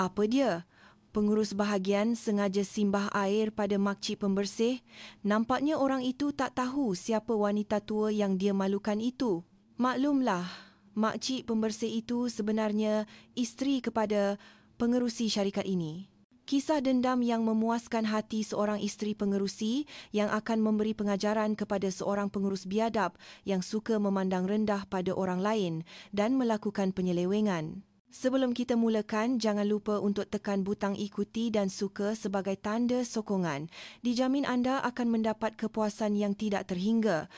Apa dia? Pengurus bahagian sengaja simbah air pada makcik pembersih. Nampaknya orang itu tak tahu siapa wanita tua yang dia malukan itu. Maklumlah, makcik pembersih itu sebenarnya isteri kepada pengerusi syarikat ini. Kisah dendam yang memuaskan hati seorang isteri pengerusi yang akan memberi pengajaran kepada seorang pengurus biadab yang suka memandang rendah pada orang lain dan melakukan penyelewengan. Sebelum kita mulakan, jangan lupa untuk tekan butang ikuti dan suka sebagai tanda sokongan. Dijamin anda akan mendapat kepuasan yang tidak terhingga.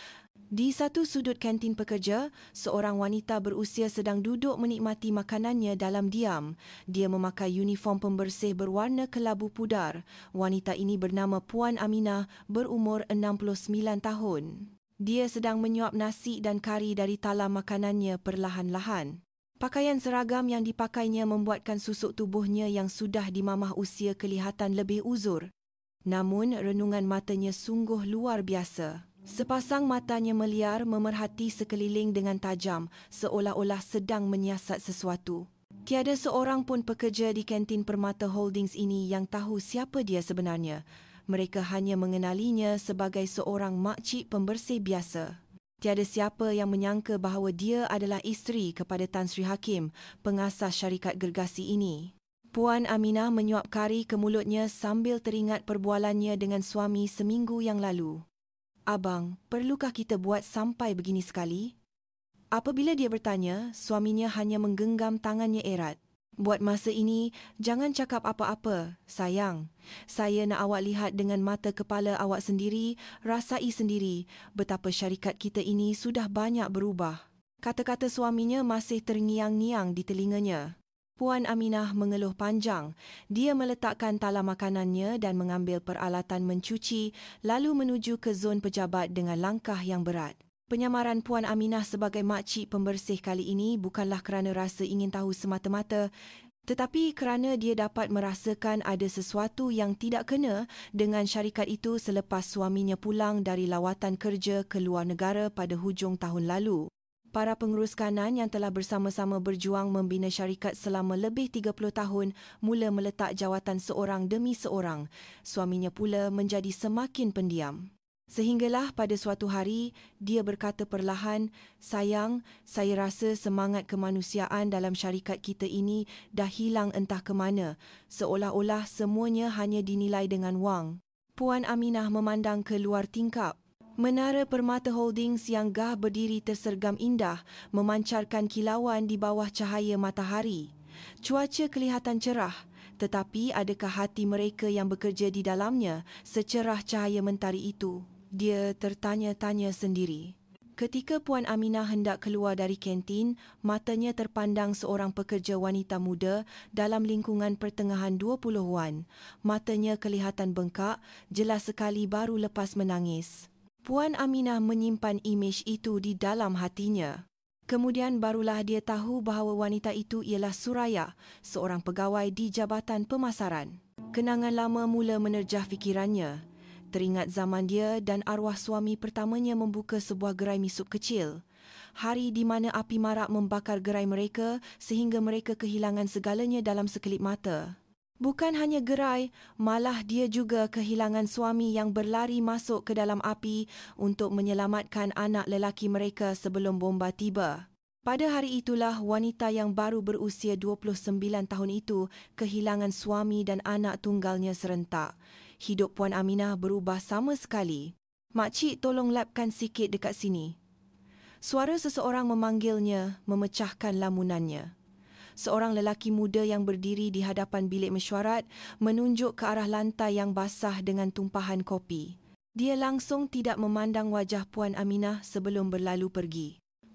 Di satu sudut kantin pekerja, seorang wanita berusia sedang duduk menikmati makanannya dalam diam. Dia memakai uniform pembersih berwarna kelabu pudar. Wanita ini bernama Puan Aminah, berumur 69 tahun. Dia sedang menyuap nasi dan kari dari talam makanannya perlahan-lahan. Pakaian seragam yang dipakainya membuatkan susuk tubuhnya yang sudah dimamah usia kelihatan lebih uzur. Namun, renungan matanya sungguh luar biasa. Sepasang matanya meliar memerhati sekeliling dengan tajam, seolah-olah sedang menyiasat sesuatu. Tiada seorang pun pekerja di kantin Permata Holdings ini yang tahu siapa dia sebenarnya. Mereka hanya mengenalinya sebagai seorang makcik pembersih biasa. Tiada siapa yang menyangka bahawa dia adalah isteri kepada Tan Sri Hakim, pengasas syarikat gergasi ini. Puan Aminah menyuap kari ke mulutnya sambil teringat perbualannya dengan suami seminggu yang lalu. "Abang, perlukah kita buat sampai begini sekali?" Apabila dia bertanya, suaminya hanya menggenggam tangannya erat. "Buat masa ini, jangan cakap apa-apa, sayang. Saya nak awak lihat dengan mata kepala awak sendiri, rasai sendiri betapa syarikat kita ini sudah banyak berubah." Kata-kata suaminya masih terngiang-ngiang di telinganya. Puan Aminah mengeluh panjang. Dia meletakkan talam makanannya dan mengambil peralatan mencuci, lalu menuju ke zon pejabat dengan langkah yang berat. Penyamaran Puan Aminah sebagai makcik pembersih kali ini bukanlah kerana rasa ingin tahu semata-mata, tetapi kerana dia dapat merasakan ada sesuatu yang tidak kena dengan syarikat itu selepas suaminya pulang dari lawatan kerja ke luar negara pada hujung tahun lalu. Para pengurus kanan yang telah bersama-sama berjuang membina syarikat selama lebih 30 tahun mula meletak jawatan seorang demi seorang. Suaminya pula menjadi semakin pendiam. Sehinggalah pada suatu hari, dia berkata perlahan, "Sayang, saya rasa semangat kemanusiaan dalam syarikat kita ini dah hilang entah ke mana, seolah-olah semuanya hanya dinilai dengan wang." Puan Aminah memandang ke luar tingkap. Menara Permata Holdings yang gah berdiri tersergam indah memancarkan kilauan di bawah cahaya matahari. Cuaca kelihatan cerah, tetapi adakah hati mereka yang bekerja di dalamnya secerah cahaya mentari itu? Dia tertanya-tanya sendiri. Ketika Puan Aminah hendak keluar dari kantin, matanya terpandang seorang pekerja wanita muda dalam lingkungan pertengahan 20-an. Matanya kelihatan bengkak, jelas sekali baru lepas menangis. Puan Aminah menyimpan imej itu di dalam hatinya. Kemudian barulah dia tahu bahawa wanita itu ialah Suraya, seorang pegawai di Jabatan Pemasaran. Kenangan lama mula menerjah fikirannya. Teringat zaman dia dan arwah suami pertamanya membuka sebuah gerai misup kecil. Hari di mana api marak membakar gerai mereka sehingga mereka kehilangan segalanya dalam sekelip mata. Bukan hanya gerai, malah dia juga kehilangan suami yang berlari masuk ke dalam api untuk menyelamatkan anak lelaki mereka sebelum bomba tiba. Pada hari itulah wanita yang baru berusia 29 tahun itu kehilangan suami dan anak tunggalnya serentak. Hidup Puan Aminah berubah sama sekali. "Makcik, tolong lapkan sikit dekat sini." Suara seseorang memanggilnya, memecahkan lamunannya. Seorang lelaki muda yang berdiri di hadapan bilik mesyuarat menunjuk ke arah lantai yang basah dengan tumpahan kopi. Dia langsung tidak memandang wajah Puan Aminah sebelum berlalu pergi.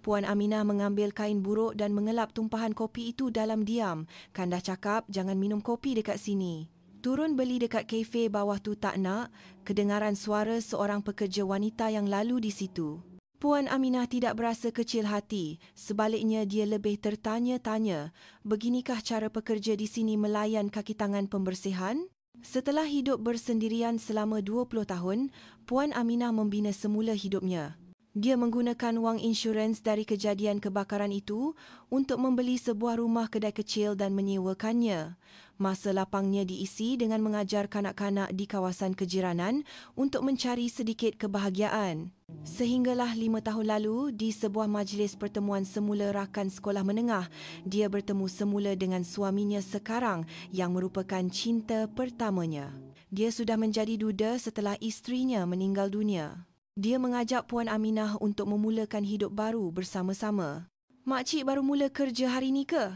Puan Aminah mengambil kain buruk dan mengelap tumpahan kopi itu dalam diam. "Kan dah cakap jangan minum kopi dekat sini." Turun beli dekat kafe bawah tu tak nak, kedengaran suara seorang pekerja wanita yang lalu di situ. Puan Aminah tidak berasa kecil hati, sebaliknya dia lebih tertanya-tanya, beginikah cara pekerja di sini melayan kaki tangan pembersihan? Setelah hidup bersendirian selama 20 tahun, Puan Aminah membina semula hidupnya. Dia menggunakan wang insurans dari kejadian kebakaran itu untuk membeli sebuah rumah kedai kecil dan menyewakannya. Masa lapangnya diisi dengan mengajar kanak-kanak di kawasan kejiranan untuk mencari sedikit kebahagiaan. Sehinggalah 5 tahun lalu, di sebuah majlis pertemuan semula rakan sekolah menengah, dia bertemu semula dengan suaminya sekarang yang merupakan cinta pertamanya. Dia sudah menjadi duda setelah isterinya meninggal dunia. Dia mengajak Puan Aminah untuk memulakan hidup baru bersama-sama. "Makcik baru mula kerja hari ni ke?"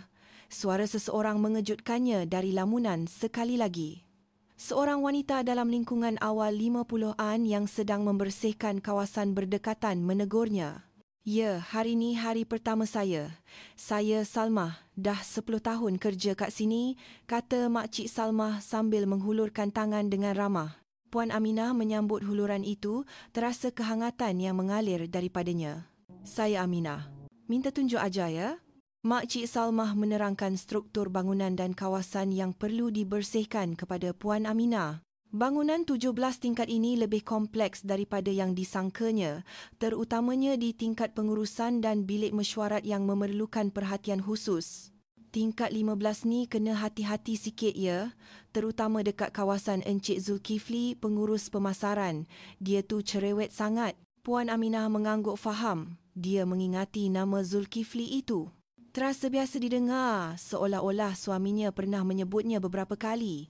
Suara seseorang mengejutkannya dari lamunan sekali lagi. Seorang wanita dalam lingkungan awal 50-an yang sedang membersihkan kawasan berdekatan menegurnya. "Ya, hari ni hari pertama saya. Saya Salmah, dah 10 tahun kerja kat sini," kata Makcik Salmah sambil menghulurkan tangan dengan ramah. Puan Aminah menyambut huluran itu, terasa kehangatan yang mengalir daripadanya. "Saya Aminah. Minta tunjuk ajar ya." Makcik Salmah menerangkan struktur bangunan dan kawasan yang perlu dibersihkan kepada Puan Aminah. Bangunan 17 tingkat ini lebih kompleks daripada yang disangkanya, terutamanya di tingkat pengurusan dan bilik mesyuarat yang memerlukan perhatian khusus. "Tingkat 15 ni kena hati-hati sikit ya, terutama dekat kawasan Encik Zulkifli, pengurus pemasaran. Dia tu cerewet sangat." Puan Aminah mengangguk faham. Dia mengingati nama Zulkifli itu. Terasa biasa didengar, seolah-olah suaminya pernah menyebutnya beberapa kali.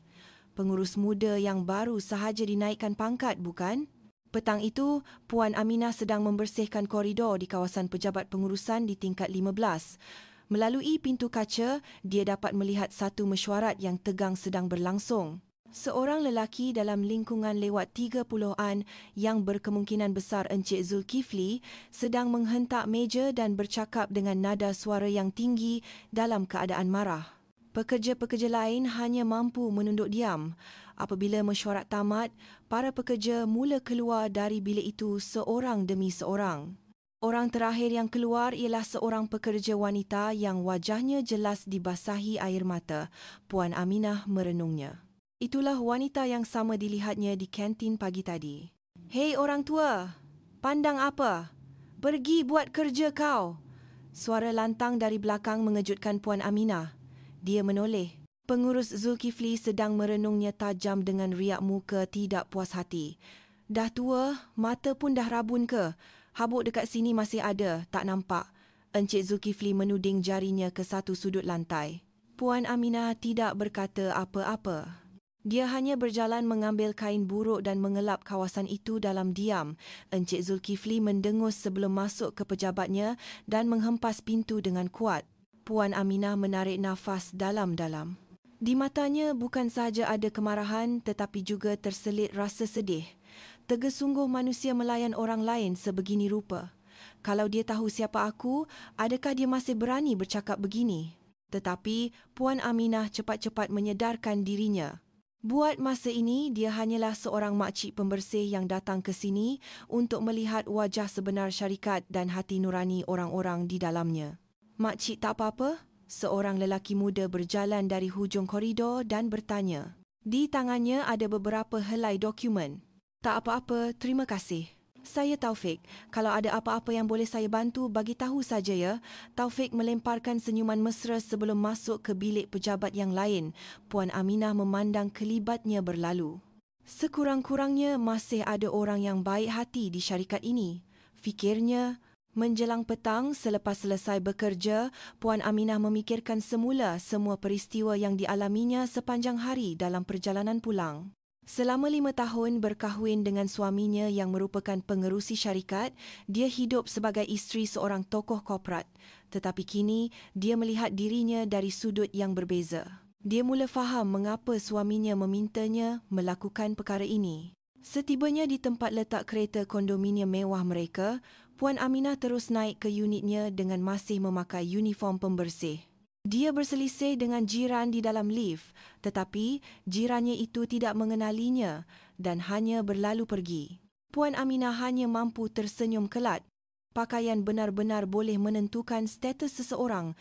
Pengurus muda yang baru sahaja dinaikkan pangkat, bukan? Petang itu, Puan Aminah sedang membersihkan koridor di kawasan pejabat pengurusan di tingkat 15. Melalui pintu kaca, dia dapat melihat satu mesyuarat yang tegang sedang berlangsung. Seorang lelaki dalam lingkungan lewat 30-an yang berkemungkinan besar Encik Zulkifli sedang menghentak meja dan bercakap dengan nada suara yang tinggi dalam keadaan marah. Pekerja-pekerja lain hanya mampu menunduk diam. Apabila mesyuarat tamat, para pekerja mula keluar dari bilik itu seorang demi seorang. Orang terakhir yang keluar ialah seorang pekerja wanita yang wajahnya jelas dibasahi air mata. Puan Aminah merenungnya. Itulah wanita yang sama dilihatnya di kantin pagi tadi. "Hei orang tua, pandang apa? Pergi buat kerja kau." Suara lantang dari belakang mengejutkan Puan Aminah. Dia menoleh. Pengurus Zulkifli sedang merenungnya tajam dengan riak muka tidak puas hati. "Dah tua, mata pun dah rabun ke? Habuk dekat sini masih ada, tak nampak." Encik Zulkifli menuding jarinya ke satu sudut lantai. Puan Aminah tidak berkata apa-apa. Dia hanya berjalan mengambil kain buruk dan mengelap kawasan itu dalam diam. Encik Zulkifli mendengus sebelum masuk ke pejabatnya dan menghempas pintu dengan kuat. Puan Aminah menarik nafas dalam-dalam. Di matanya bukan sahaja ada kemarahan tetapi juga terselit rasa sedih. Tegesungguh manusia melayan orang lain sebegini rupa. Kalau dia tahu siapa aku, adakah dia masih berani bercakap begini? Tetapi Puan Aminah cepat-cepat menyedarkan dirinya. Buat masa ini, dia hanyalah seorang makcik pembersih yang datang ke sini untuk melihat wajah sebenar syarikat dan hati nurani orang-orang di dalamnya. "Makcik tak apa-apa?" Seorang lelaki muda berjalan dari hujung koridor dan bertanya. Di tangannya ada beberapa helai dokumen. "Tak apa-apa, terima kasih. Saya Taufik. Kalau ada apa-apa yang boleh saya bantu, bagi tahu saja ya." Taufik melemparkan senyuman mesra sebelum masuk ke bilik pejabat yang lain. Puan Aminah memandang kelibatnya berlalu. Sekurang-kurangnya masih ada orang yang baik hati di syarikat ini, fikirnya. Menjelang petang, selepas selesai bekerja, Puan Aminah memikirkan semula semua peristiwa yang dialaminya sepanjang hari dalam perjalanan pulang. Selama 5 tahun berkahwin dengan suaminya yang merupakan pengerusi syarikat, dia hidup sebagai isteri seorang tokoh korporat. Tetapi kini, dia melihat dirinya dari sudut yang berbeza. Dia mula faham mengapa suaminya memintanya melakukan perkara ini. Setibanya di tempat letak kereta kondominium mewah mereka, Puan Aminah terus naik ke unitnya dengan masih memakai uniform pembersih. Dia berselisih dengan jiran di dalam lift, tetapi jirannya itu tidak mengenalinya dan hanya berlalu pergi. Puan Aminah hanya mampu tersenyum kelat. Pakaian benar-benar boleh menentukan status seseorang.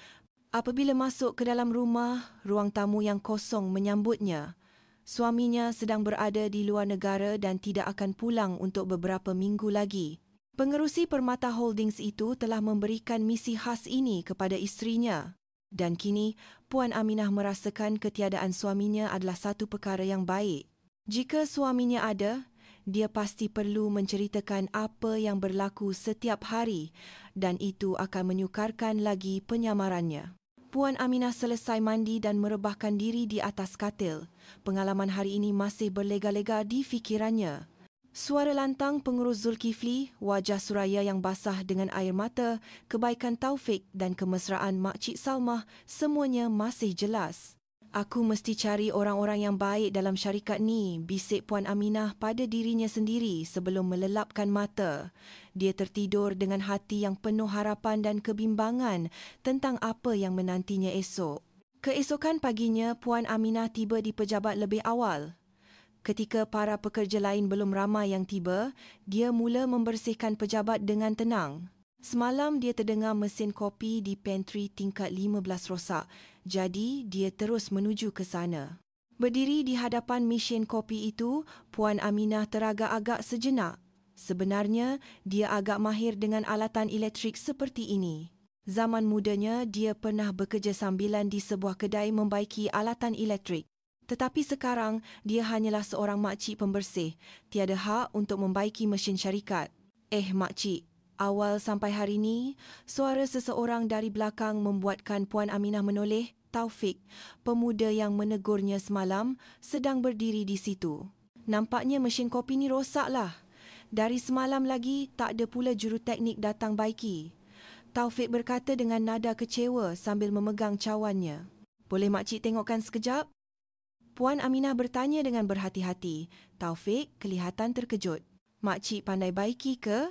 Apabila masuk ke dalam rumah, ruang tamu yang kosong menyambutnya. Suaminya sedang berada di luar negara dan tidak akan pulang untuk beberapa minggu lagi. Pengerusi Permata Holdings itu telah memberikan misi khas ini kepada isterinya. Dan kini, Puan Aminah merasakan ketiadaan suaminya adalah satu perkara yang baik. Jika suaminya ada, dia pasti perlu menceritakan apa yang berlaku setiap hari dan itu akan menyukarkan lagi penyamarannya. Puan Aminah selesai mandi dan merebahkan diri di atas katil. Pengalaman hari ini masih berlega-lega di fikirannya. Suara lantang pengurus Zulkifli, wajah Suraya yang basah dengan air mata, kebaikan Taufik dan kemesraan Makcik Salmah semuanya masih jelas. Aku mesti cari orang-orang yang baik dalam syarikat ni, bisik Puan Aminah pada dirinya sendiri sebelum melelapkan mata. Dia tertidur dengan hati yang penuh harapan dan kebimbangan tentang apa yang menantinya esok. Keesokan paginya, Puan Aminah tiba di pejabat lebih awal. Ketika para pekerja lain belum ramai yang tiba, dia mula membersihkan pejabat dengan tenang. Semalam dia terdengar mesin kopi di pantry tingkat 15 rosak, jadi dia terus menuju ke sana. Berdiri di hadapan mesin kopi itu, Puan Aminah teragak-agak sejenak. Sebenarnya, dia agak mahir dengan alatan elektrik seperti ini. Zaman mudanya, dia pernah bekerja sambilan di sebuah kedai membaiki alatan elektrik. Tetapi sekarang, dia hanyalah seorang makcik pembersih, tiada hak untuk membaiki mesin syarikat. Makcik, awal sampai hari ini, suara seseorang dari belakang membuatkan Puan Aminah menoleh. Taufik, pemuda yang menegurnya semalam, sedang berdiri di situ. Nampaknya mesin kopi ni rosaklah. Dari semalam lagi, tak ada pula juruteknik datang baiki. Taufik berkata dengan nada kecewa sambil memegang cawannya. Boleh makcik tengokkan sekejap? Puan Aminah bertanya dengan berhati-hati. Taufik kelihatan terkejut. Makcik pandai baiki ke?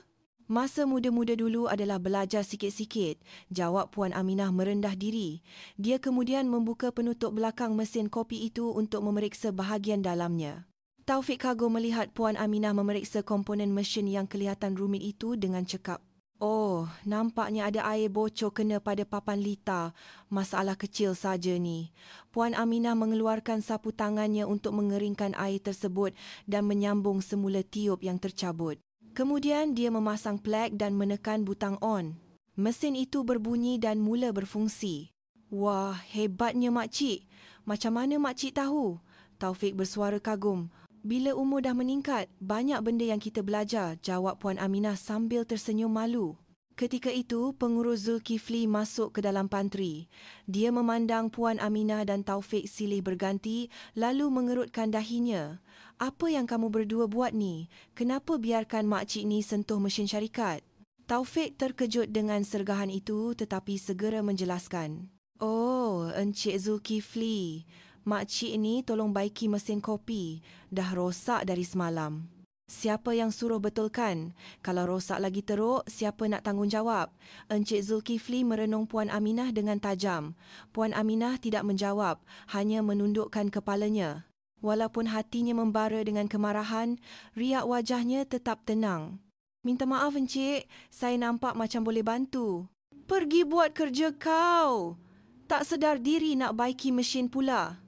Masa muda-muda dulu adalah belajar sikit-sikit, jawab Puan Aminah merendah diri. Dia kemudian membuka penutup belakang mesin kopi itu untuk memeriksa bahagian dalamnya. Taufik kagum melihat Puan Aminah memeriksa komponen mesin yang kelihatan rumit itu dengan cekap. Oh, nampaknya ada air bocor kena pada papan litar. Masalah kecil saja ni. Puan Aminah mengeluarkan sapu tangannya untuk mengeringkan air tersebut dan menyambung semula tiup yang tercabut. Kemudian dia memasang plug dan menekan butang on. Mesin itu berbunyi dan mula berfungsi. Wah, hebatnya makcik. Macam mana makcik tahu? Taufik bersuara kagum. Bila umur dah meningkat, banyak benda yang kita belajar, jawab Puan Aminah sambil tersenyum malu. Ketika itu, pengurus Zulkifli masuk ke dalam pantry. Dia memandang Puan Aminah dan Taufik silih berganti, lalu mengerutkan dahinya. Apa yang kamu berdua buat ni? Kenapa biarkan makcik ni sentuh mesin syarikat? Taufik terkejut dengan sergahan itu tetapi segera menjelaskan. Oh, Encik Zulkifli. Makcik ni tolong baiki mesin kopi. Dah rosak dari semalam. Siapa yang suruh betulkan? Kalau rosak lagi teruk, siapa nak tanggungjawab? Encik Zulkifli merenung Puan Aminah dengan tajam. Puan Aminah tidak menjawab, hanya menundukkan kepalanya. Walaupun hatinya membara dengan kemarahan, riak wajahnya tetap tenang. Minta maaf Encik, saya nampak macam boleh bantu. Pergi buat kerja kau. Tak sedar diri nak baiki mesin pula.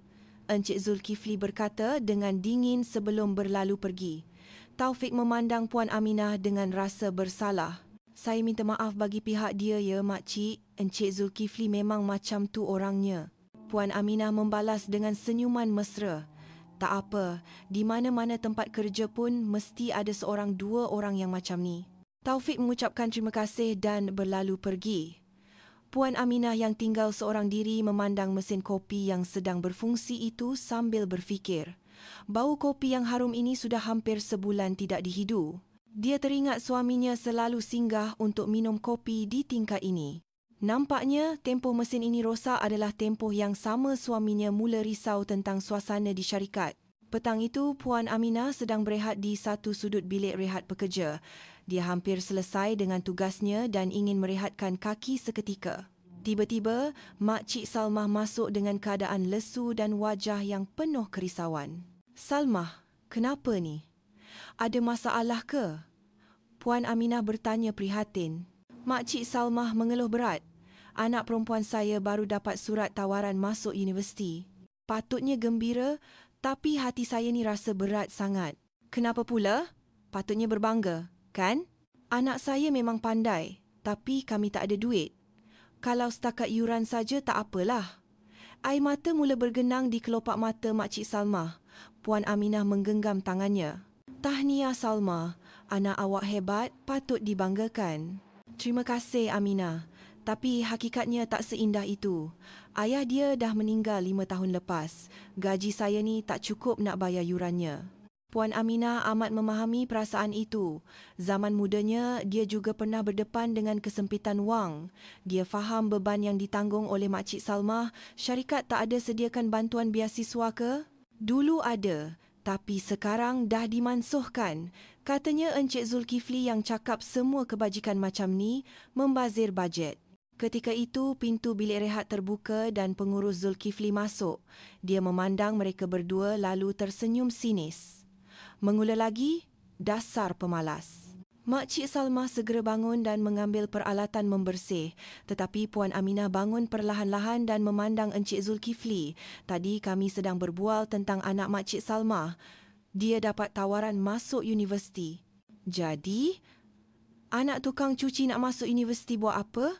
Encik Zulkifli berkata dengan dingin sebelum berlalu pergi. Taufik memandang Puan Aminah dengan rasa bersalah. Saya minta maaf bagi pihak dia ya, makcik. Encik Zulkifli memang macam tu orangnya. Puan Aminah membalas dengan senyuman mesra. Tak apa, di mana-mana tempat kerja pun mesti ada seorang dua orang yang macam ni. Taufik mengucapkan terima kasih dan berlalu pergi. Puan Aminah yang tinggal seorang diri memandang mesin kopi yang sedang berfungsi itu sambil berfikir. Bau kopi yang harum ini sudah hampir sebulan tidak dihidu. Dia teringat suaminya selalu singgah untuk minum kopi di tingkat ini. Nampaknya tempoh mesin ini rosak adalah tempoh yang sama suaminya mula risau tentang suasana di syarikat. Petang itu, Puan Aminah sedang berehat di satu sudut bilik rehat pekerja. Dia hampir selesai dengan tugasnya dan ingin merehatkan kaki seketika. Tiba-tiba, Makcik Salmah masuk dengan keadaan lesu dan wajah yang penuh kerisauan. Salmah, kenapa ni? Ada masalah ke? Puan Aminah bertanya prihatin. Makcik Salmah mengeluh berat. Anak perempuan saya baru dapat surat tawaran masuk universiti. Patutnya gembira, tapi hati saya ni rasa berat sangat. Kenapa pula? Patutnya berbangga, kan? Anak saya memang pandai, tapi kami tak ada duit. Kalau setakat yuran saja tak apalah. Air mata mula bergenang di kelopak mata Makcik Salma. Puan Aminah menggenggam tangannya. Tahniah Salma, anak awak hebat, patut dibanggakan. Terima kasih Aminah, tapi hakikatnya tak seindah itu. Ayah dia dah meninggal 5 tahun lepas. Gaji saya ni tak cukup nak bayar yurannya. Puan Aminah amat memahami perasaan itu. Zaman mudanya, dia juga pernah berdepan dengan kesempitan wang. Dia faham beban yang ditanggung oleh Makcik Salma. Syarikat tak ada sediakan bantuan biasiswa ke? Dulu ada, tapi sekarang dah dimansuhkan. Katanya Encik Zulkifli yang cakap semua kebajikan macam ni membazir bajet. Ketika itu, pintu bilik rehat terbuka dan pengurus Zulkifli masuk. Dia memandang mereka berdua lalu tersenyum sinis. Mengula lagi, dasar pemalas. Makcik Salma segera bangun dan mengambil peralatan membersih. Tetapi Puan Aminah bangun perlahan-lahan dan memandang Encik Zulkifli. Tadi kami sedang berbual tentang anak Makcik Salma. Dia dapat tawaran masuk universiti. Jadi, anak tukang cuci nak masuk universiti buat apa?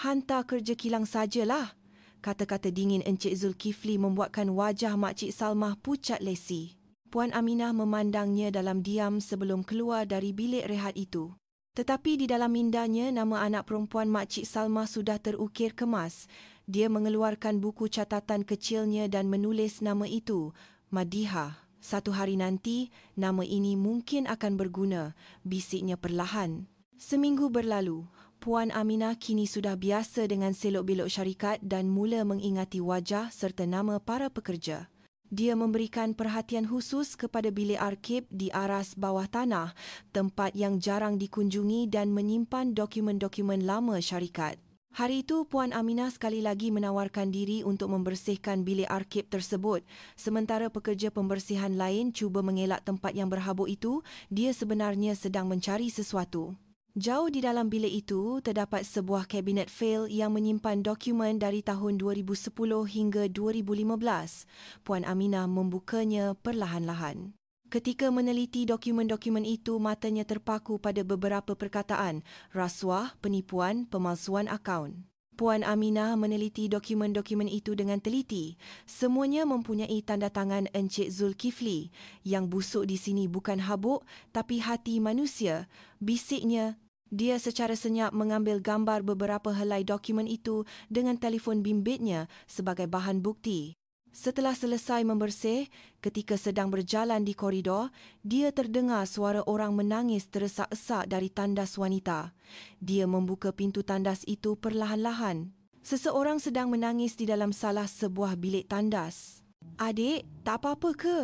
Hantar kerja kilang sajalah. Kata-kata dingin Encik Zulkifli membuatkan wajah Makcik Salma pucat lesi. Puan Aminah memandangnya dalam diam sebelum keluar dari bilik rehat itu. Tetapi di dalam mindanya, nama anak perempuan Makcik Salma sudah terukir kemas. Dia mengeluarkan buku catatan kecilnya dan menulis nama itu, Madiha. Satu hari nanti, nama ini mungkin akan berguna, bisiknya perlahan. Seminggu berlalu, Puan Aminah kini sudah biasa dengan selok-belok syarikat dan mula mengingati wajah serta nama para pekerja. Dia memberikan perhatian khusus kepada bilik arkib di aras bawah tanah, tempat yang jarang dikunjungi dan menyimpan dokumen-dokumen lama syarikat. Hari itu, Puan Aminah sekali lagi menawarkan diri untuk membersihkan bilik arkib tersebut. Sementara pekerja pembersihan lain cuba mengelak tempat yang berhabuk itu, dia sebenarnya sedang mencari sesuatu. Jauh di dalam bilik itu, terdapat sebuah kabinet fail yang menyimpan dokumen dari tahun 2010 hingga 2015. Puan Aminah membukanya perlahan-lahan. Ketika meneliti dokumen-dokumen itu, matanya terpaku pada beberapa perkataan, rasuah, penipuan, pemalsuan akaun. Puan Aminah meneliti dokumen-dokumen itu dengan teliti. Semuanya mempunyai tanda tangan Encik Zulkifli. Yang busuk di sini bukan habuk, tapi hati manusia. Bisiknya. Dia secara senyap mengambil gambar beberapa helai dokumen itu dengan telefon bimbitnya sebagai bahan bukti. Setelah selesai membersih, ketika sedang berjalan di koridor, dia terdengar suara orang menangis teresak-esak dari tandas wanita. Dia membuka pintu tandas itu perlahan-lahan. Seseorang sedang menangis di dalam salah sebuah bilik tandas. "Adik, tak apa-apa ke?"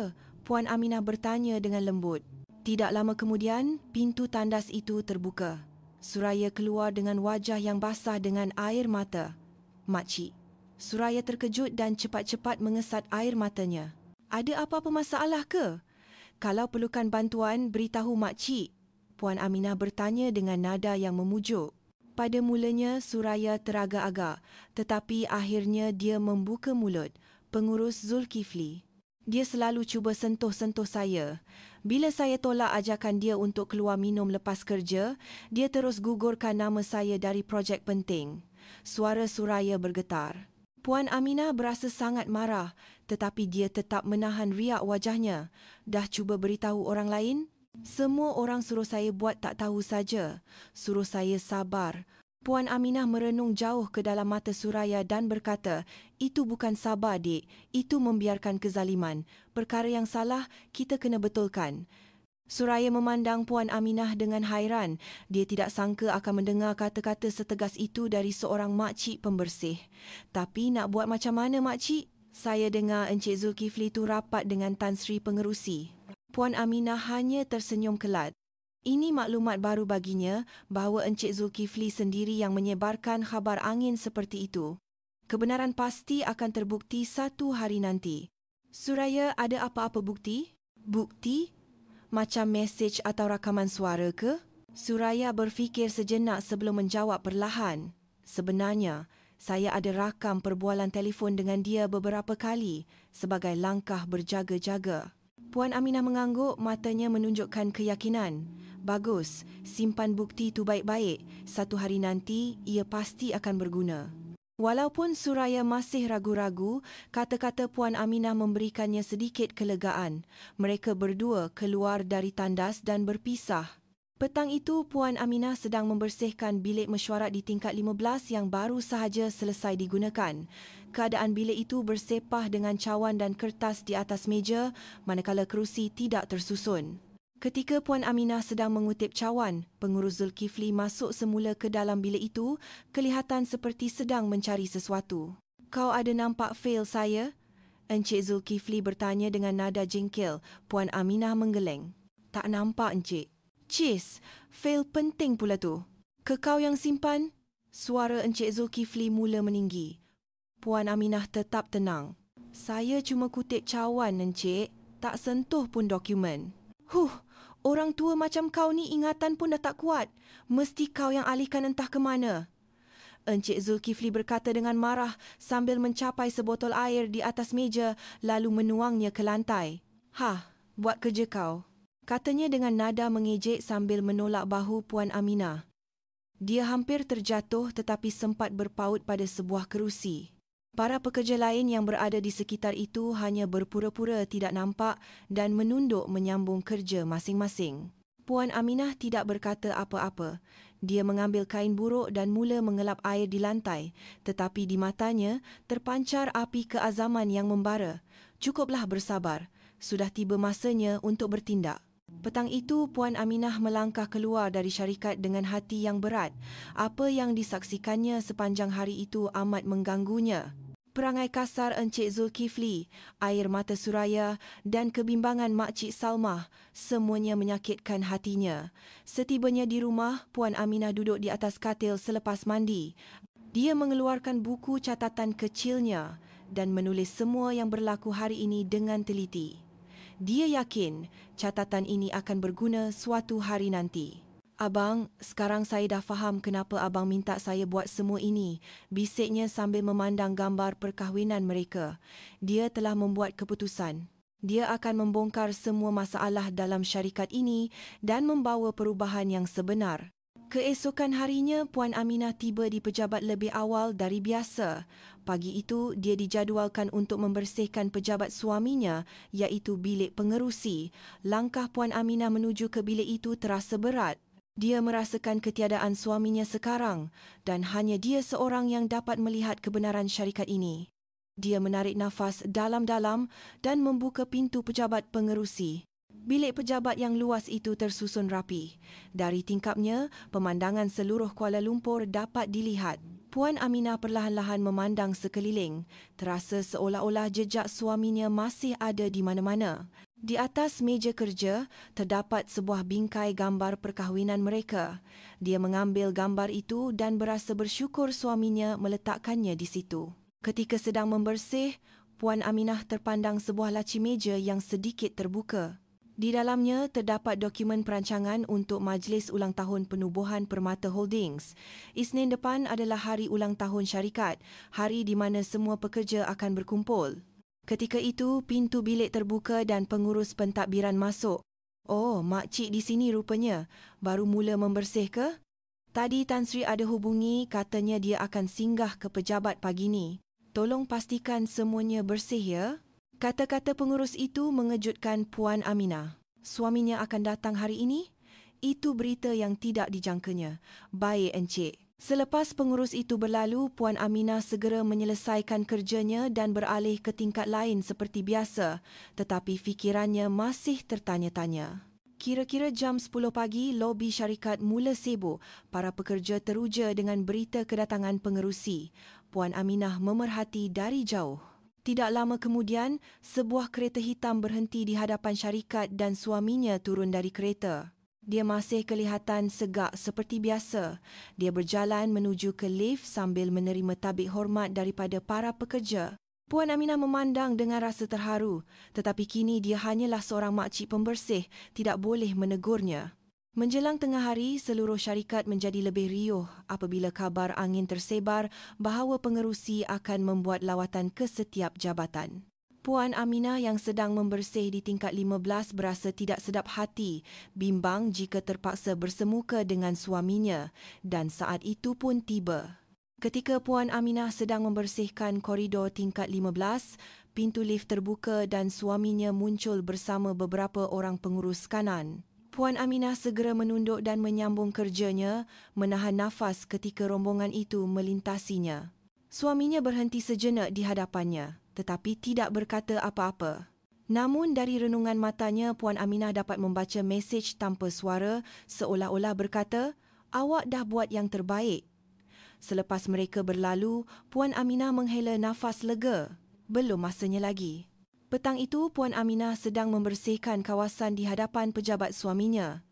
Puan Aminah bertanya dengan lembut. Tidak lama kemudian, pintu tandas itu terbuka. Suraya keluar dengan wajah yang basah dengan air mata. "Makcik." Suraya terkejut dan cepat-cepat mengesat air matanya. "Ada apa-apa masalah ke? Kalau perlukan bantuan, beritahu makcik." Puan Aminah bertanya dengan nada yang memujuk. Pada mulanya, Suraya teragak-agak, tetapi akhirnya dia membuka mulut. "Pengurus Zulkifli. Dia selalu cuba sentuh-sentuh saya. Bila saya tolak ajakan dia untuk keluar minum lepas kerja, dia terus gugurkan nama saya dari projek penting." Suara Suraya bergetar. Puan Aminah berasa sangat marah, tetapi dia tetap menahan riak wajahnya. "Dah cuba beritahu orang lain?" "Semua orang suruh saya buat tak tahu saja. Suruh saya sabar." Puan Aminah merenung jauh ke dalam mata Suraya dan berkata, "Itu bukan sabar, dik. Itu membiarkan kezaliman. Perkara yang salah, kita kena betulkan." Suraya memandang Puan Aminah dengan hairan. Dia tidak sangka akan mendengar kata-kata setegas itu dari seorang makcik pembersih. "Tapi nak buat macam mana, makcik? Saya dengar Encik Zulkifli itu rapat dengan Tan Sri Pengerusi." Puan Aminah hanya tersenyum kelat. Ini maklumat baru baginya bahawa Encik Zulkifli sendiri yang menyebarkan khabar angin seperti itu. Kebenaran pasti akan terbukti satu hari nanti. "Suraya, ada apa-apa bukti?" "Bukti? Macam mesej atau rakaman suara ke?" Suraya berfikir sejenak sebelum menjawab perlahan. "Sebenarnya, saya ada rakam perbualan telefon dengan dia beberapa kali sebagai langkah berjaga-jaga." Puan Aminah mengangguk, matanya menunjukkan keyakinan. Bagus, simpan bukti itu baik-baik. Satu hari nanti, ia pasti akan berguna. Walaupun Suraya masih ragu-ragu, kata-kata Puan Aminah memberikannya sedikit kelegaan. Mereka berdua keluar dari tandas dan berpisah. Petang itu, Puan Aminah sedang membersihkan bilik mesyuarat di tingkat 15 yang baru sahaja selesai digunakan. Keadaan bilik itu bersepah dengan cawan dan kertas di atas meja, manakala kerusi tidak tersusun. Ketika Puan Aminah sedang mengutip cawan, pengurus Zulkifli masuk semula ke dalam bilik itu, kelihatan seperti sedang mencari sesuatu. "Kau ada nampak fail saya?" Encik Zulkifli bertanya dengan nada jengkel. Puan Aminah menggeleng. "Tak nampak, Encik." "Cis, fail penting pula tu. Ke kau yang simpan?" Suara Encik Zulkifli mula meninggi. Puan Aminah tetap tenang. "Saya cuma kutip cawan, Encik. Tak sentuh pun dokumen." Orang tua macam kau ni ingatan pun dah tak kuat. Mesti kau yang alihkan entah ke mana." Encik Zulkifli berkata dengan marah sambil mencapai sebotol air di atas meja lalu menuangnya ke lantai. Buat kerja kau," katanya dengan nada mengejek sambil menolak bahu Puan Aminah. Dia hampir terjatuh tetapi sempat berpaut pada sebuah kerusi. Para pekerja lain yang berada di sekitar itu hanya berpura-pura tidak nampak dan menunduk menyambung kerja masing-masing. Puan Aminah tidak berkata apa-apa. Dia mengambil kain buruk dan mula mengelap air di lantai, tetapi di matanya terpancar api keazaman yang membara. Cukuplah bersabar. Sudah tiba masanya untuk bertindak. Petang itu, Puan Aminah melangkah keluar dari syarikat dengan hati yang berat. Apa yang disaksikannya sepanjang hari itu amat mengganggunya. Perangai kasar Encik Zulkifli, air mata Suraya dan kebimbangan Makcik Salmah, semuanya menyakitkan hatinya. Setibanya di rumah, Puan Aminah duduk di atas katil selepas mandi. Dia mengeluarkan buku catatan kecilnya dan menulis semua yang berlaku hari ini dengan teliti. Dia yakin catatan ini akan berguna suatu hari nanti. "Abang, sekarang saya dah faham kenapa abang minta saya buat semua ini," bisiknya sambil memandang gambar perkahwinan mereka. Dia telah membuat keputusan. Dia akan membongkar semua masalah dalam syarikat ini dan membawa perubahan yang sebenar. Keesokan harinya, Puan Aminah tiba di pejabat lebih awal dari biasa. Pagi itu, dia dijadualkan untuk membersihkan pejabat suaminya, iaitu bilik pengerusi. Langkah Puan Aminah menuju ke bilik itu terasa berat. Dia merasakan ketiadaan suaminya sekarang dan hanya dia seorang yang dapat melihat kebenaran syarikat ini. Dia menarik nafas dalam-dalam dan membuka pintu pejabat pengerusi. Bilik pejabat yang luas itu tersusun rapi. Dari tingkapnya, pemandangan seluruh Kuala Lumpur dapat dilihat. Puan Aminah perlahan-lahan memandang sekeliling. Terasa seolah-olah jejak suaminya masih ada di mana-mana. Di atas meja kerja, terdapat sebuah bingkai gambar perkahwinan mereka. Dia mengambil gambar itu dan berasa bersyukur suaminya meletakkannya di situ. Ketika sedang membersih, Puan Aminah terpandang sebuah laci meja yang sedikit terbuka. Di dalamnya terdapat dokumen perancangan untuk Majlis Ulang Tahun Penubuhan Permata Holdings. Isnin depan adalah hari ulang tahun syarikat, hari di mana semua pekerja akan berkumpul. Ketika itu, pintu bilik terbuka dan pengurus pentadbiran masuk. "Oh, makcik di sini rupanya. Baru mula membersih ke?" "Tadi Tan Sri ada hubungi, katanya dia akan singgah ke pejabat pagi ni. Tolong pastikan semuanya bersih ya." Kata-kata pengurus itu mengejutkan Puan Aminah. Suaminya akan datang hari ini? Itu berita yang tidak dijangkanya. "Baik, Encik." Selepas pengurus itu berlalu, Puan Aminah segera menyelesaikan kerjanya dan beralih ke tingkat lain seperti biasa, tetapi fikirannya masih tertanya-tanya. Kira-kira jam 10 pagi, lobi syarikat mula sibuk. Para pekerja teruja dengan berita kedatangan pengerusi. Puan Aminah memerhati dari jauh. Tidak lama kemudian, sebuah kereta hitam berhenti di hadapan syarikat dan suaminya turun dari kereta. Dia masih kelihatan segak seperti biasa. Dia berjalan menuju ke lift sambil menerima tabik hormat daripada para pekerja. Puan Aminah memandang dengan rasa terharu, tetapi kini dia hanyalah seorang makcik pembersih, tidak boleh menegurnya. Menjelang tengah hari, seluruh syarikat menjadi lebih riuh apabila kabar angin tersebar bahawa pengerusi akan membuat lawatan ke setiap jabatan. Puan Aminah yang sedang membersih di tingkat 15 berasa tidak sedap hati, bimbang jika terpaksa bersemuka dengan suaminya dan saat itu pun tiba. Ketika Puan Aminah sedang membersihkan koridor tingkat 15, pintu lift terbuka dan suaminya muncul bersama beberapa orang pengurus kanan. Puan Aminah segera menunduk dan menyambung kerjanya, menahan nafas ketika rombongan itu melintasinya. Suaminya berhenti sejenak di hadapannya, tetapi tidak berkata apa-apa. Namun dari renungan matanya, Puan Aminah dapat membaca mesej tanpa suara seolah-olah berkata, "Awak dah buat yang terbaik." Selepas mereka berlalu, Puan Aminah menghela nafas lega. Belum masanya lagi. Petang itu, Puan Aminah sedang membersihkan kawasan di hadapan pejabat suaminya.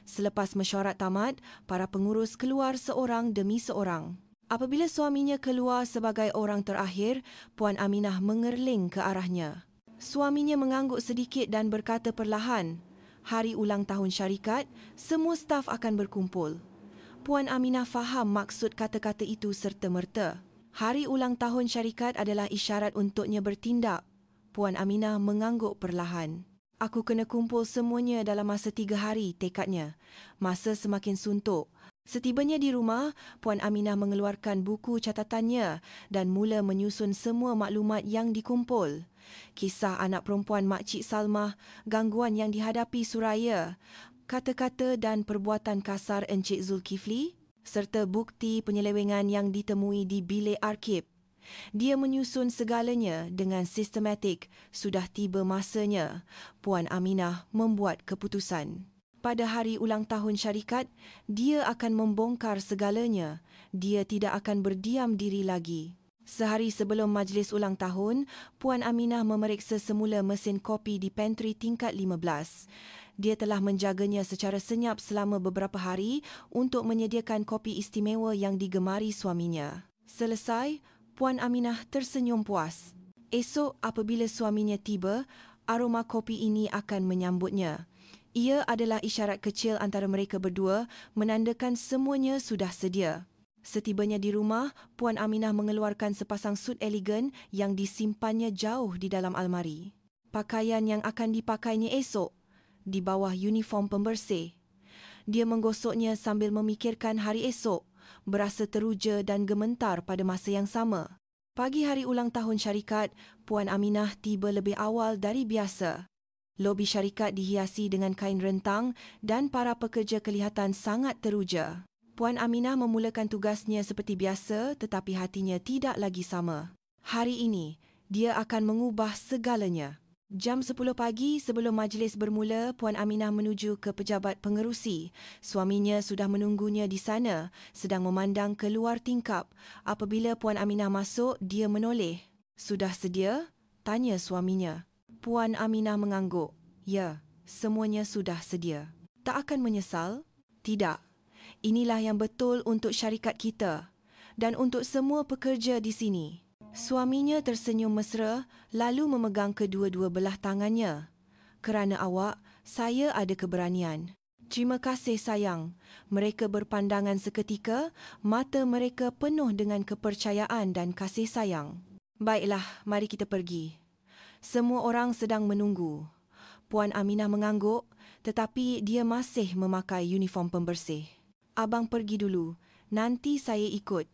Selepas mesyuarat tamat, para pengurus keluar seorang demi seorang. Apabila suaminya keluar sebagai orang terakhir, Puan Aminah mengerling ke arahnya. Suaminya mengangguk sedikit dan berkata perlahan, "Hari ulang tahun syarikat, semua staf akan berkumpul." Puan Aminah faham maksud kata-kata itu serta-merta. Hari ulang tahun syarikat adalah isyarat untuknya bertindak. Puan Aminah mengangguk perlahan. "Aku kena kumpul semuanya dalam masa 3 hari," tekadnya. Masa semakin suntuk. Setibanya di rumah, Puan Aminah mengeluarkan buku catatannya dan mula menyusun semua maklumat yang dikumpul. Kisah anak perempuan Makcik Salmah, gangguan yang dihadapi Suraya, kata-kata dan perbuatan kasar Encik Zulkifli, serta bukti penyelewengan yang ditemui di bilik arkib. Dia menyusun segalanya dengan sistematik. Sudah tiba masanya Puan Aminah membuat keputusan. Pada hari ulang tahun syarikat, dia akan membongkar segalanya. Dia tidak akan berdiam diri lagi. Sehari sebelum majlis ulang tahun, Puan Aminah memeriksa semula mesin kopi di pantry tingkat 15. Dia telah menjaganya secara senyap selama beberapa hari untuk menyediakan kopi istimewa yang digemari suaminya. Selesai, Puan Aminah tersenyum puas. Esok apabila suaminya tiba, aroma kopi ini akan menyambutnya. Ia adalah isyarat kecil antara mereka berdua, menandakan semuanya sudah sedia. Setibanya di rumah, Puan Aminah mengeluarkan sepasang sut elegan yang disimpannya jauh di dalam almari. Pakaian yang akan dipakainya esok, di bawah uniform pembersih. Dia menggosoknya sambil memikirkan hari esok, berasa teruja dan gementar pada masa yang sama. Pagi hari ulang tahun syarikat, Puan Aminah tiba lebih awal dari biasa. Lobi syarikat dihiasi dengan kain rentang dan para pekerja kelihatan sangat teruja. Puan Aminah memulakan tugasnya seperti biasa tetapi hatinya tidak lagi sama. Hari ini, dia akan mengubah segalanya. Jam 10 pagi sebelum majlis bermula, Puan Aminah menuju ke pejabat pengerusi. Suaminya sudah menunggunya di sana, sedang memandang keluar tingkap. Apabila Puan Aminah masuk, dia menoleh. "Sudah sedia?" tanya suaminya. Puan Aminah mengangguk. "Ya, semuanya sudah sedia." "Tak akan menyesal?" "Tidak. Inilah yang betul untuk syarikat kita dan untuk semua pekerja di sini." Suaminya tersenyum mesra lalu memegang kedua-dua belah tangannya. "Kerana awak, saya ada keberanian." "Terima kasih sayang." Mereka berpandangan seketika, mata mereka penuh dengan kepercayaan dan kasih sayang. "Baiklah, mari kita pergi. Semua orang sedang menunggu." Puan Aminah mengangguk, tetapi dia masih memakai uniform pembersih. "Abang pergi dulu, nanti saya ikut."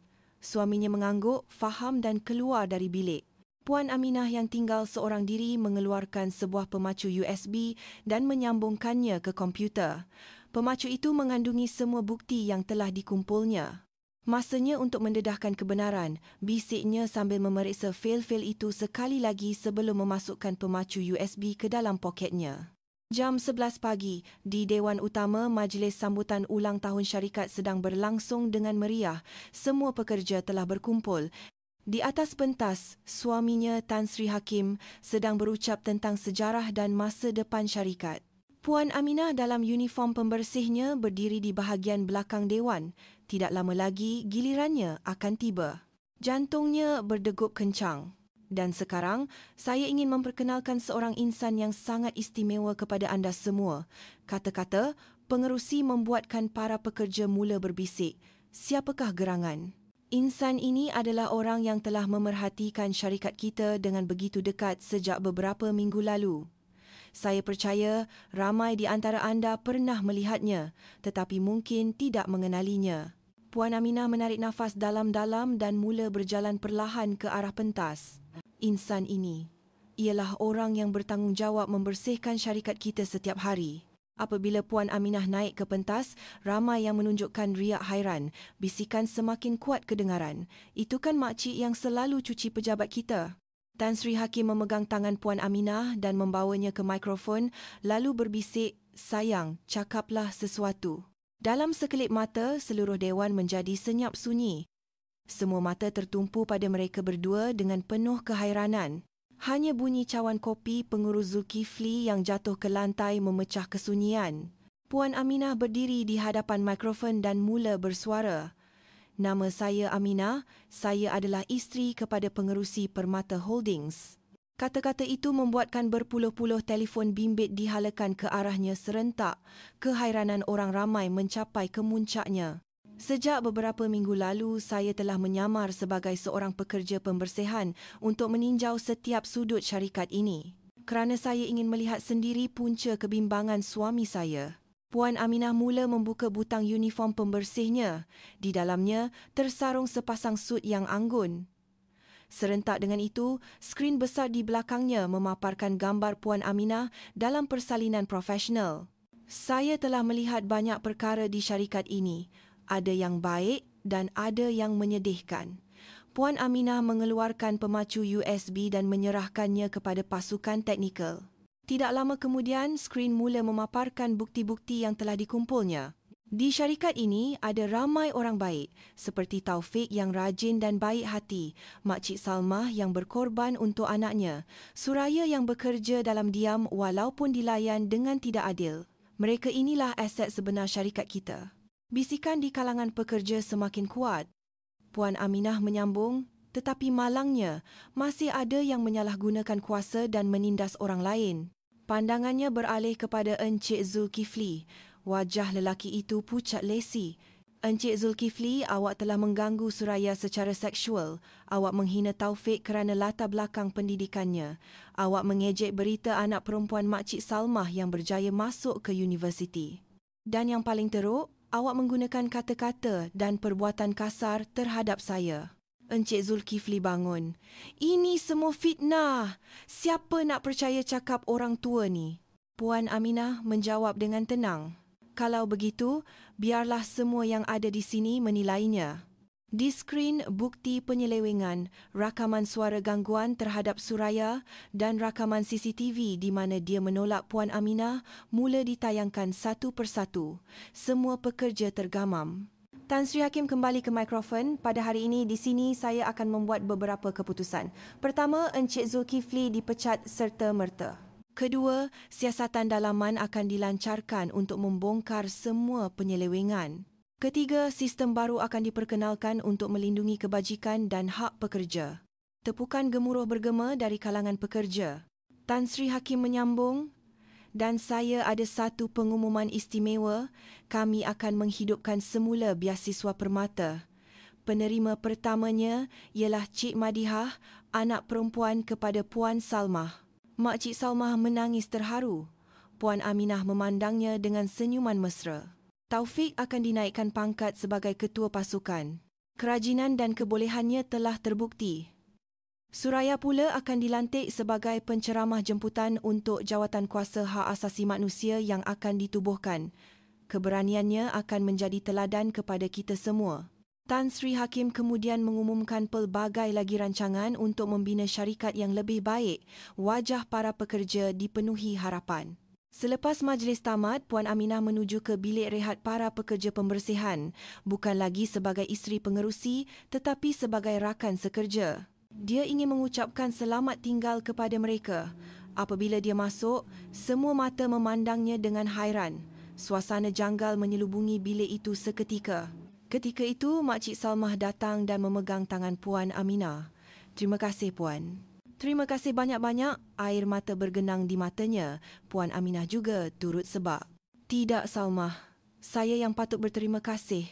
Suaminya mengangguk, faham dan keluar dari bilik. Puan Aminah yang tinggal seorang diri mengeluarkan sebuah pemacu USB dan menyambungkannya ke komputer. Pemacu itu mengandungi semua bukti yang telah dikumpulnya. "Masanya untuk mendedahkan kebenaran," bisiknya sambil memeriksa fail-fail itu sekali lagi sebelum memasukkan pemacu USB ke dalam poketnya. Jam 11 pagi, di Dewan Utama, majlis sambutan ulang tahun syarikat sedang berlangsung dengan meriah. Semua pekerja telah berkumpul. Di atas pentas, suaminya Tan Sri Hakim sedang berucap tentang sejarah dan masa depan syarikat. Puan Aminah dalam uniform pembersihnya berdiri di bahagian belakang dewan. Tidak lama lagi gilirannya akan tiba. Jantungnya berdegup kencang. "Dan sekarang, saya ingin memperkenalkan seorang insan yang sangat istimewa kepada anda semua." Kata-kata, pengerusi membuatkan para pekerja mula berbisik. Siapakah gerangan? Insan ini adalah orang yang telah memerhatikan syarikat kita dengan begitu dekat sejak beberapa minggu lalu. Saya percaya ramai di antara anda pernah melihatnya, tetapi mungkin tidak mengenalinya. Puan Aminah menarik nafas dalam-dalam dan mula berjalan perlahan ke arah pentas. Insan ini ialah orang yang bertanggungjawab membersihkan syarikat kita setiap hari. Apabila Puan Aminah naik ke pentas, ramai yang menunjukkan riak hairan. Bisikan semakin kuat kedengaran. Itu kan makcik yang selalu cuci pejabat kita. Tan Sri Hakim memegang tangan Puan Aminah dan membawanya ke mikrofon lalu berbisik, "Sayang, cakaplah sesuatu." Dalam sekelip mata, seluruh dewan menjadi senyap sunyi. Semua mata tertumpu pada mereka berdua dengan penuh kehairanan. Hanya bunyi cawan kopi pengurus Zulkifli yang jatuh ke lantai memecah kesunyian. Puan Aminah berdiri di hadapan mikrofon dan mula bersuara. "Nama saya Aminah, saya adalah isteri kepada pengerusi Permata Holdings." Kata-kata itu membuatkan berpuluh-puluh telefon bimbit dihalakan ke arahnya serentak. Kehairanan orang ramai mencapai kemuncaknya. Sejak beberapa minggu lalu, saya telah menyamar sebagai seorang pekerja pembersihan untuk meninjau setiap sudut syarikat ini. Kerana saya ingin melihat sendiri punca kebimbangan suami saya. Puan Aminah mula membuka butang uniform pembersihnya. Di dalamnya tersarung sepasang sut yang anggun. Serentak dengan itu, skrin besar di belakangnya memaparkan gambar Puan Aminah dalam persalinan profesional. Saya telah melihat banyak perkara di syarikat ini. Ada yang baik dan ada yang menyedihkan. Puan Aminah mengeluarkan pemacu USB dan menyerahkannya kepada pasukan teknikal. Tidak lama kemudian, skrin mula memaparkan bukti-bukti yang telah dikumpulnya. Di syarikat ini ada ramai orang baik, seperti Taufik yang rajin dan baik hati, Makcik Salmah yang berkorban untuk anaknya, Suraya yang bekerja dalam diam walaupun dilayan dengan tidak adil. Mereka inilah aset sebenar syarikat kita. Bisikan di kalangan pekerja semakin kuat. Puan Aminah menyambung, tetapi malangnya masih ada yang menyalahgunakan kuasa dan menindas orang lain. Pandangannya beralih kepada Encik Zulkifli. Wajah lelaki itu pucat lesi. "Encik Zulkifli, awak telah mengganggu Suraya secara seksual. Awak menghina Taufik kerana latar belakang pendidikannya. Awak mengejek berita anak perempuan Makcik Salmah yang berjaya masuk ke universiti. Dan yang paling teruk, awak menggunakan kata-kata dan perbuatan kasar terhadap saya." Encik Zulkifli bangun. "Ini semua fitnah. Siapa nak percaya cakap orang tua ni?" Puan Aminah menjawab dengan tenang. "Kalau begitu, biarlah semua yang ada di sini menilainya." Di skrin, bukti penyelewengan, rakaman suara gangguan terhadap Suraya dan rakaman CCTV di mana dia menolak Puan Aminah mula ditayangkan satu persatu. Semua pekerja tergamam. Tan Sri Hakim kembali ke mikrofon. "Pada hari ini di sini saya akan membuat beberapa keputusan. Pertama, Encik Zulkifli dipecat serta-merta. Kedua, siasatan dalaman akan dilancarkan untuk membongkar semua penyelewengan. Ketiga, sistem baru akan diperkenalkan untuk melindungi kebajikan dan hak pekerja." Tepukan gemuruh bergema dari kalangan pekerja. Tan Sri Hakim menyambung, "Dan saya ada satu pengumuman istimewa. Kami akan menghidupkan semula biasiswa permata. Penerima pertamanya ialah Cik Madihah, anak perempuan kepada Puan Salmah." Makcik Salmah menangis terharu. Puan Aminah memandangnya dengan senyuman mesra. Taufik akan dinaikkan pangkat sebagai ketua pasukan. Kerajinan dan kebolehannya telah terbukti. Suraya pula akan dilantik sebagai penceramah jemputan untuk jawatan kuasa hak asasi manusia yang akan ditubuhkan. Keberaniannya akan menjadi teladan kepada kita semua. Tan Sri Hakim kemudian mengumumkan pelbagai lagi rancangan untuk membina syarikat yang lebih baik. Wajah para pekerja dipenuhi harapan. Selepas majlis tamat, Puan Aminah menuju ke bilik rehat para pekerja pembersihan, bukan lagi sebagai isteri pengerusi tetapi sebagai rakan sekerja. Dia ingin mengucapkan selamat tinggal kepada mereka. Apabila dia masuk, semua mata memandangnya dengan hairan. Suasana janggal menyelubungi bilik itu seketika. Ketika itu, Makcik Salmah datang dan memegang tangan Puan Aminah. "Terima kasih, Puan." "Terima kasih banyak-banyak." Air mata bergenang di matanya. Puan Aminah juga turut sebab. "Tidak, Salmah. Saya yang patut berterima kasih.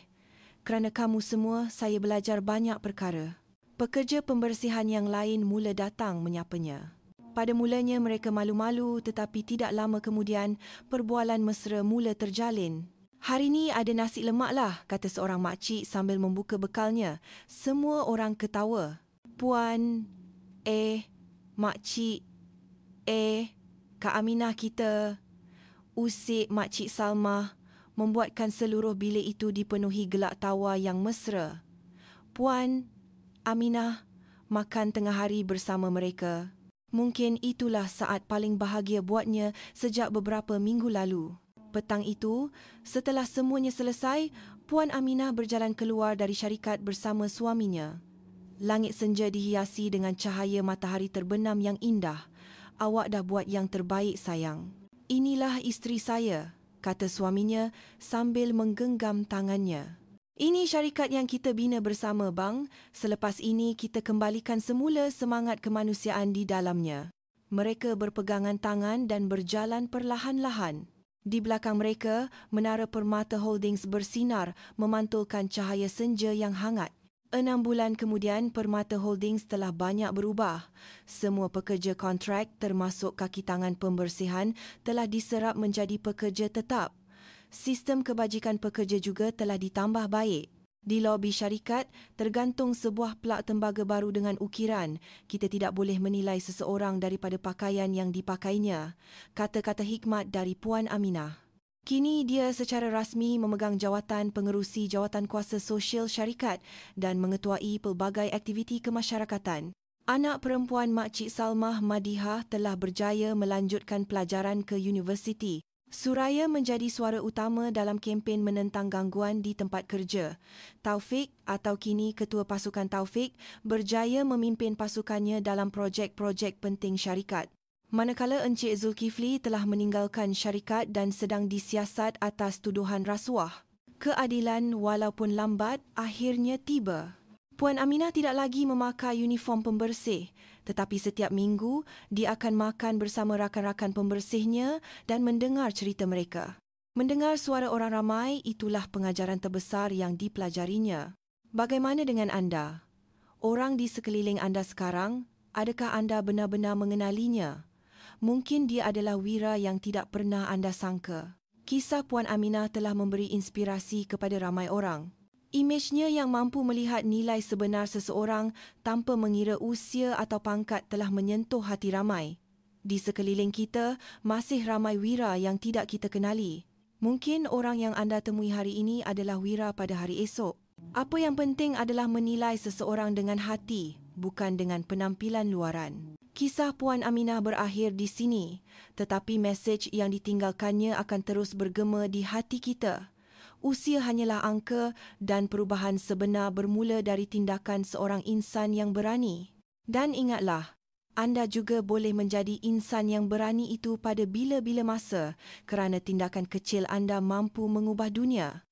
Kerana kamu semua, saya belajar banyak perkara. Pekerja pembersihan yang lain mula datang menyapanya. Pada mulanya mereka malu-malu, tetapi tidak lama kemudian perbualan mesra mula terjalin. "Hari ni ada nasi lemak lah," kata seorang makcik sambil membuka bekalnya. Semua orang ketawa. "Puan, makcik, Kak Aminah kita," usik Makcik Salmah, membuatkan seluruh bilik itu dipenuhi gelak tawa yang mesra. Puan Aminah makan tengah hari bersama mereka. Mungkin itulah saat paling bahagia buatnya sejak beberapa minggu lalu. Petang itu, setelah semuanya selesai, Puan Aminah berjalan keluar dari syarikat bersama suaminya. Langit senja dihiasi dengan cahaya matahari terbenam yang indah. "Awak dah buat yang terbaik, sayang." "Inilah isteri saya," kata suaminya sambil menggenggam tangannya. "Ini syarikat yang kita bina bersama, bang. Selepas ini kita kembalikan semula semangat kemanusiaan di dalamnya." Mereka berpegangan tangan dan berjalan perlahan-lahan. Di belakang mereka, Menara Permata Holdings bersinar memantulkan cahaya senja yang hangat. 6 bulan kemudian, Permata Holdings telah banyak berubah. Semua pekerja kontrak termasuk kaki tangan pembersihan telah diserap menjadi pekerja tetap. Sistem kebajikan pekerja juga telah ditambah baik. Di lobi syarikat, tergantung sebuah plak tembaga baru dengan ukiran, "Kita tidak boleh menilai seseorang daripada pakaian yang dipakainya." Kata-kata hikmat dari Puan Aminah. Kini dia secara rasmi memegang jawatan pengerusi jawatankuasa sosial syarikat dan mengetuai pelbagai aktiviti kemasyarakatan. Anak perempuan Makcik Salmah, Madihah, telah berjaya melanjutkan pelajaran ke universiti. Suraya menjadi suara utama dalam kempen menentang gangguan di tempat kerja. Taufik, atau kini Ketua Pasukan Taufik, berjaya memimpin pasukannya dalam projek-projek penting syarikat. Manakala Encik Zulkifli telah meninggalkan syarikat dan sedang disiasat atas tuduhan rasuah. Keadilan walaupun lambat akhirnya tiba. Puan Aminah tidak lagi memakai uniform pembersih, tetapi setiap minggu dia akan makan bersama rakan-rakan pembersihnya dan mendengar cerita mereka. Mendengar suara orang ramai, itulah pengajaran terbesar yang dipelajarinya. Bagaimana dengan anda? Orang di sekeliling anda sekarang, adakah anda benar-benar mengenalinya? Mungkin dia adalah wira yang tidak pernah anda sangka. Kisah Puan Aminah telah memberi inspirasi kepada ramai orang. Imejnya yang mampu melihat nilai sebenar seseorang tanpa mengira usia atau pangkat telah menyentuh hati ramai. Di sekeliling kita, masih ramai wira yang tidak kita kenali. Mungkin orang yang anda temui hari ini adalah wira pada hari esok. Apa yang penting adalah menilai seseorang dengan hati, bukan dengan penampilan luaran. Kisah Puan Aminah berakhir di sini, tetapi mesej yang ditinggalkannya akan terus bergema di hati kita. Usia hanyalah angka dan perubahan sebenar bermula dari tindakan seorang insan yang berani. Dan ingatlah, anda juga boleh menjadi insan yang berani itu pada bila-bila masa kerana tindakan kecil anda mampu mengubah dunia.